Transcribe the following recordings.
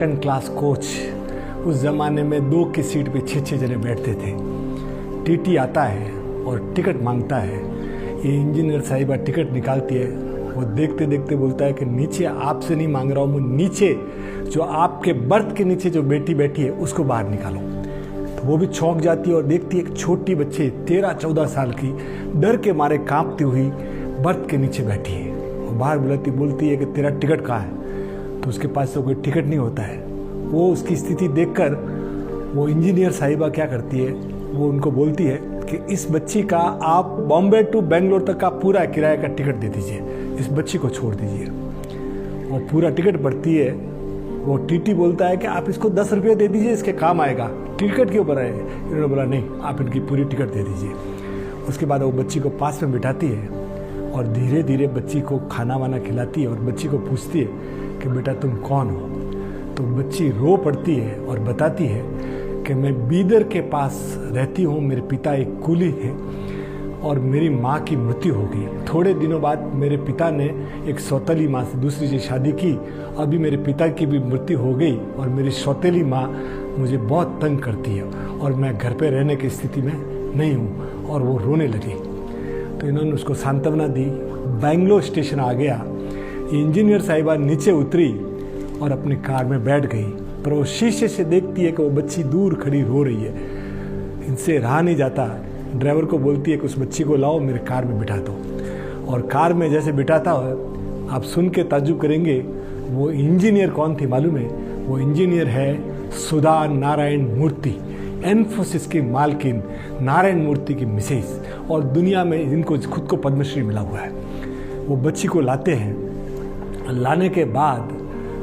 Second class coach. उस ज़माने में 2 की सीट पे 6-6 जने बैठते थे। टीटी आता है और टिकट मांगता है। ये इंजीनियर साहिबा टिकट निकालती है। वो देखते देखते बोलता है कि नीचे आपसे नहीं मांग रहा हूँ मैं, नीचे जो आपके बर्थ के नीचे जो बेटी बैठी है उसको बाहर निकालो। तो वो भी चौंक जाती है और देखती है एक छोटी बच्ची 13-14 साल की डर के मारे कांपती हुई बर्थ के नीचे बैठी है। वो बाहर बोलती है कि तेरा टिकट कहाँ है? तो उसके पास तो कोई टिकट नहीं होता है। वो उसकी स्थिति देखकर वो इंजीनियर साहिबा क्या करती है, वो उनको बोलती है कि इस बच्ची का आप बॉम्बे टू बेंगलोर तक का पूरा किराए का टिकट दे दीजिए, इस बच्ची को छोड़ दीजिए। वो पूरा टिकट पड़ती है। वो टीटी बोलता है कि आप इसको 10 रुपये दे दीजिए, इसके काम आएगा, टिकट के ऊपर है। इन्होंने बोला नहीं, आप इनकी पूरी टिकट दे दीजिए। उसके बाद वो बच्ची को पास में बिठाती है और धीरे धीरे बच्ची को खाना वाना खिलाती है और बच्ची को पूछती है कि बेटा तुम कौन हो? तो बच्ची रो पड़ती है और बताती है कि मैं बीदर के पास रहती हूँ, मेरे पिता एक कूली थे और मेरी माँ की मृत्यु हो गई। थोड़े दिनों बाद मेरे पिता ने एक सौतेली माँ से दूसरी से शादी की। अभी मेरे पिता की भी मृत्यु हो गई और मेरी सौतेली माँ मुझे बहुत तंग करती है और मैं घर पे रहने की स्थिति में नहीं हूँ। और वो रोने लगी। तो इन्होंने उसको सांत्वना दी। बेंगलोर स्टेशन आ गया। इंजीनियर साहिबा नीचे उतरी और अपनी कार में बैठ गई, पर वो शीशे से देखती है कि वो बच्ची दूर खड़ी रो रही है। इनसे रहा नहीं जाता। ड्राइवर को बोलती है कि उस बच्ची को लाओ, मेरे कार में बिठा दो। और कार में जैसे बिठाता है, आप सुन के ताज्जुब करेंगे, वो इंजीनियर कौन थी मालूम है? वो इंजीनियर है सुधा नारायण मूर्ति, इन्फोसिस की मालकिन नारायण मूर्ति की मिसेज, और दुनिया में इनको खुद को पद्मश्री मिला हुआ है। वो बच्ची को लाते हैं। लाने के बाद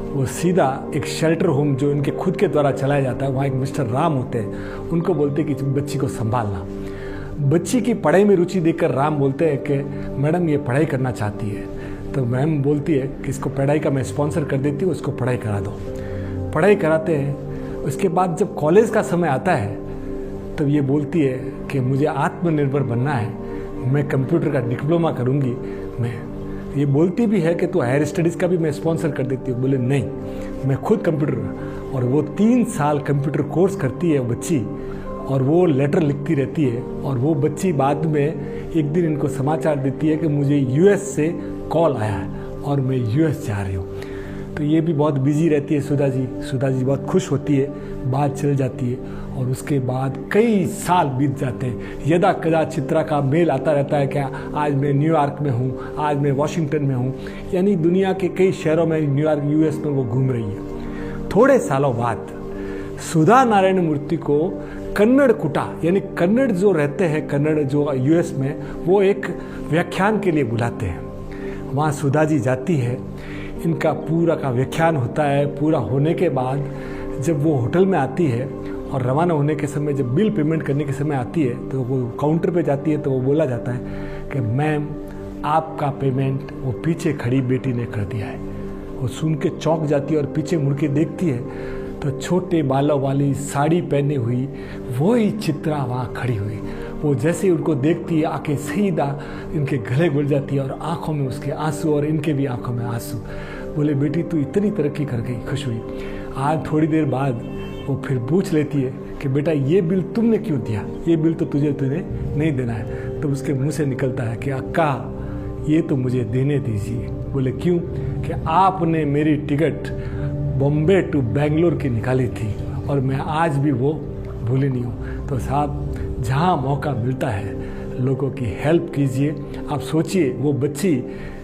वो सीधा एक शेल्टर होम जो इनके खुद के द्वारा चलाया जाता है, वहाँ एक मिस्टर राम होते हैं, उनको बोलते हैं कि बच्ची को संभालना। बच्ची की पढ़ाई में रुचि देखकर राम बोलते हैं कि मैडम ये पढ़ाई करना चाहती है। तो मैम बोलती है कि इसको पढ़ाई का मैं स्पॉन्सर कर देती हूँ, उसको पढ़ाई करा दो। पढ़ाई कराते हैं। उसके बाद जब कॉलेज का समय आता है तब ये बोलती है कि मुझे आत्मनिर्भर बनना है, मैं कंप्यूटर का डिप्लोमा करूँगी। मैं ये बोलती भी है कि तो हायर स्टडीज़ का भी मैं स्पॉन्सर कर देती हूँ। बोले नहीं, मैं खुद कंप्यूटर। और वो 3 साल कंप्यूटर कोर्स करती है वो बच्ची, और वो लेटर लिखती रहती है। और वो बच्ची बाद में एक दिन इनको समाचार देती है कि मुझे यूएस से कॉल आया है और मैं यूएस जा रही हूँ। तो ये भी बहुत बिजी रहती है सुधा जी बहुत खुश होती है, बात चल जाती है। और उसके बाद कई साल बीत जाते हैं। यदा कदा चित्रा का मेल आता रहता है कि आज मैं न्यूयॉर्क में हूँ, आज मैं वॉशिंगटन में हूँ, यानी दुनिया के कई शहरों में, न्यूयॉर्क यूएस में वो घूम रही है। थोड़े सालों बाद सुधा नारायण मूर्ति को कन्नड़ कुटा, यानी कन्नड़ जो रहते हैं, कन्नड़ जो यूएस में, वो एक व्याख्यान के लिए बुलाते हैं। वहाँ सुधा जी जाती है। इनका पूरा का व्याख्यान होता है। पूरा होने के बाद जब वो होटल में आती है और रवाना होने के समय, जब बिल पेमेंट करने के समय आती है, तो वो काउंटर पे जाती है। तो वो बोला जाता है कि मैम आपका पेमेंट वो पीछे खड़ी बेटी ने कर दिया है। वो सुन के चौंक जाती है और पीछे मुड़ के देखती है तो छोटे बालों वाली साड़ी पहने हुई वही चित्रा वहाँ खड़ी हुई। वो जैसे ही उनको देखती है, आके सीधा इनके गले घुल जाती है और आंखों में उसके आंसू और इनके भी आंखों में आंसू। बोले बेटी तू इतनी तरक्की कर गई, खुश हुई। आज थोड़ी देर बाद वो फिर पूछ लेती है कि बेटा ये बिल तुमने क्यों दिया? ये बिल तो तुझे नहीं देना है। तो उसके मुंह से निकलता है कि अक्का ये तो मुझे देने दीजिए। बोले क्यों? कि आपने मेरी टिकट बॉम्बे टू बेंगलोर की निकाली थी और मैं आज भी वो भूली नहीं हूँ। तो साहब, जहाँ मौका मिलता है लोगों की हेल्प कीजिए। आप सोचिए, वो बच्ची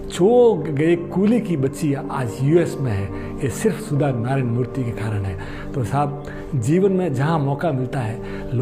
जो गए कूली की बच्ची आज यूएस में है, ये सिर्फ सुधा नारायण मूर्ति के कारण है। तो साहब, जीवन में जहाँ मौका मिलता है